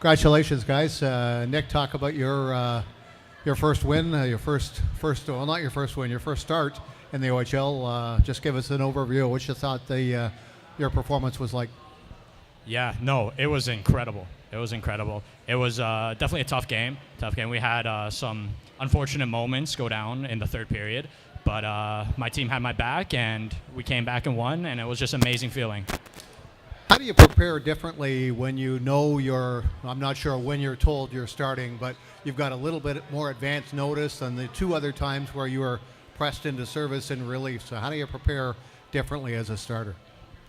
Congratulations, guys. Nick, talk about your first win, your first well, not your first win, your first start in the OHL. Just give us an overview of what you thought your performance was like. Yeah, no, it was incredible. It was incredible. It was definitely a tough game. We had some unfortunate moments go down in the third period, but my team had my back, and we came back and won, and it was just an amazing feeling. How do you prepare differently when you know I'm not sure when you're told you're starting, but you've got a little bit more advance notice than the two other times where you were pressed into service and relief? So how do you prepare differently as a starter?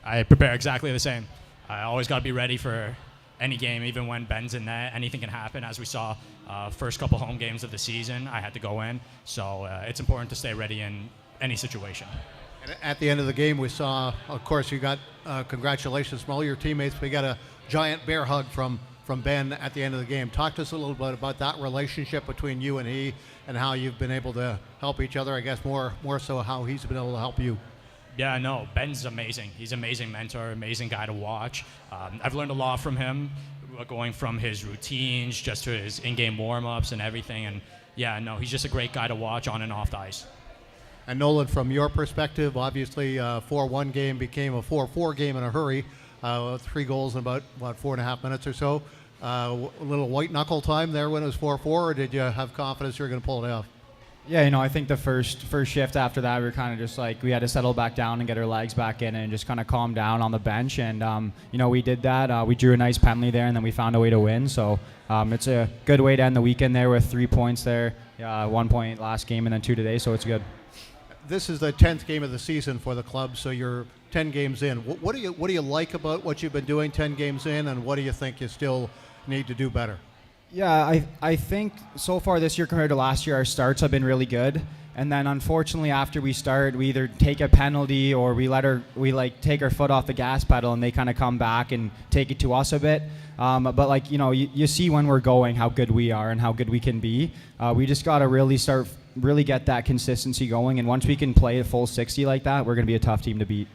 I prepare exactly the same. I always got to be ready for any game, even when Ben's in net. Anything can happen. As we saw, first couple home games of the season, I had to go in. So it's important to stay ready in any situation. And at the end of the game, we saw, of course, you got congratulations from all your teammates. We got a giant bear hug from Ben at the end of the game. Talk to us a little bit about that relationship between you and he, and how you've been able to help each other. I guess more so how he's been able to help you. Yeah, no, Ben's amazing. He's an amazing mentor, amazing guy to watch. I've learned a lot from him, going from his routines just to his in-game warm-ups and everything. And yeah, no, he's just a great guy to watch on and off the ice. And Nolan, from your perspective, obviously 4-1 game became a 4-4 game in a hurry. 3 goals in about 4.5 minutes or so. A little white knuckle time there when it was 4-4, or did you have confidence you were going to pull it off? Yeah, I think the first shift after that, we were kind of just like, we had to settle back down and get our legs back in and just kind of calm down on the bench. And, we did that. We drew a nice penalty there, and then we found a way to win. So it's a good way to end the weekend there with 3 points there. 1 point last game and then 2 today, so it's good. This is the 10th game of the season for the club, so you're 10 games in. What do you like about what you've been doing 10 games in, and what do you think you still need to do better? Yeah, I think so far this year compared to last year, our starts have been really good. And then unfortunately, after we start, we either take a penalty or we take our foot off the gas pedal, and they kind of come back and take it to us a bit. But you see when we're going how good we are and how good we can be. We just got to really get that consistency going. And once we can play a full 60 like that, we're going to be a tough team to beat.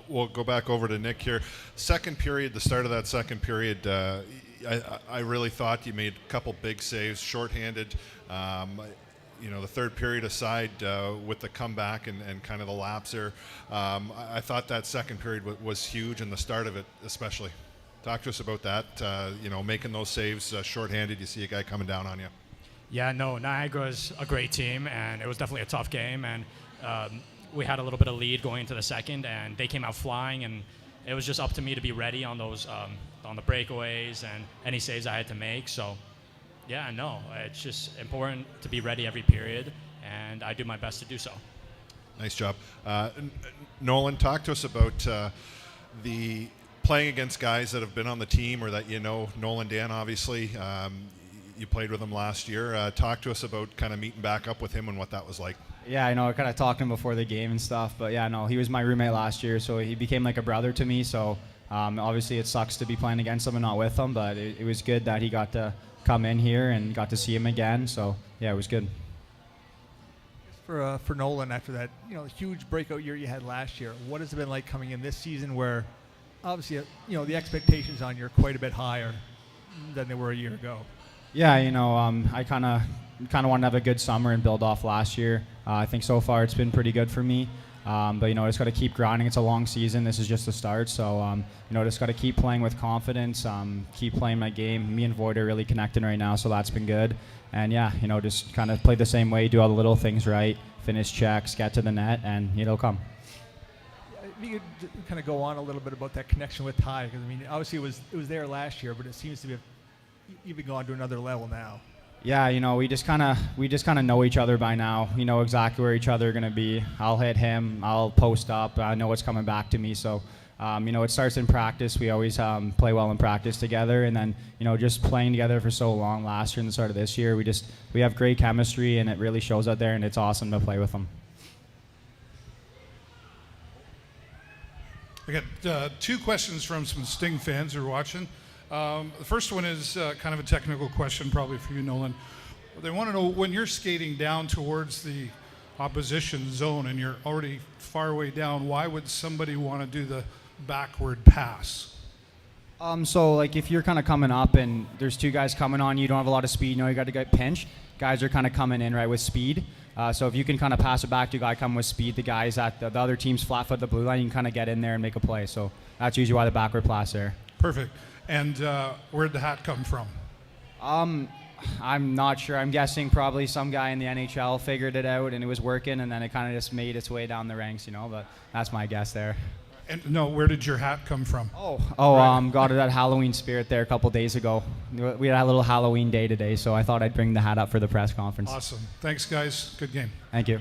We'll go back over to Nick here. Second period, the start of that second period, I really thought you made a couple big saves, shorthanded. The third period aside, with the comeback and kind of the lapse there, I thought that second period was huge, and the start of it especially. Talk to us about that, making those saves shorthanded. You see a guy coming down on you. Yeah, no, Niagara's a great team, and it was definitely a tough game. And we had a little bit of lead going into the second, and they came out flying, and it was just up to me to be ready on those on the breakaways and any saves I had to make. So, yeah, no, it's just important to be ready every period, and I do my best to do so. Nice job. Nolan, talk to us about the playing against guys that have been on the team or that Nolan Dan, obviously. You played with him last year. Talk to us about kind of meeting back up with him and what that was like. Yeah, I kind of talked to him before the game and stuff. But, yeah, no, he was my roommate last year, so he became like a brother to me. So, obviously it sucks to be playing against him and not with him, but it was good that he got to come in here and got to see him again. So, yeah, it was good. For Nolan, after that huge breakout year you had last year, what has it been like coming in this season where obviously the expectations on you are quite a bit higher than they were a year ago? Yeah, I kind of wanted to have a good summer and build off last year. I think so far it's been pretty good for me. But just got to keep grinding. It's a long season. This is just the start. So, just got to keep playing with confidence, keep playing my game. Me and Void are really connecting right now, so that's been good. And, yeah, just kind of play the same way, do all the little things right, finish checks, get to the net, and it'll come. If you could kind of go on a little bit about that connection with Ty, because, obviously it was there last year, but it seems to be even gone to another level now. Yeah, we just kind of know each other by now. We know exactly where each other are going to be. I'll hit him. I'll post up. I know what's coming back to me. So, it starts in practice. We always play well in practice together. And then, just playing together for so long last year and the start of this year, we have great chemistry, and it really shows out there, and it's awesome to play with them. I got 2 questions from some Sting fans who are watching. The first one is kind of a technical question, probably for you, Nolan. They want to know, when you're skating down towards the opposition zone and you're already far way down, why would somebody want to do the backward pass? So like if you're kind of coming up and there's two guys coming on, you don't have a lot of speed, you got to get pinched. Guys are kind of coming in right with speed. So if you can kind of pass it back to a guy coming with speed, the guys at the other team's flat foot the blue line, you can kind of get in there and make a play. So that's usually why the backward pass there. Perfect. And where'd the hat come from? I'm not sure. I'm guessing probably some guy in the NHL figured it out and it was working, and then it kind of just made its way down the ranks, but that's my guess there. And no, where did your hat come from? Got it at Halloween Spirit there a couple days ago. We had a little Halloween day today, so I thought I'd bring the hat up for the press conference. Awesome. Thanks, guys. Good game. Thank you.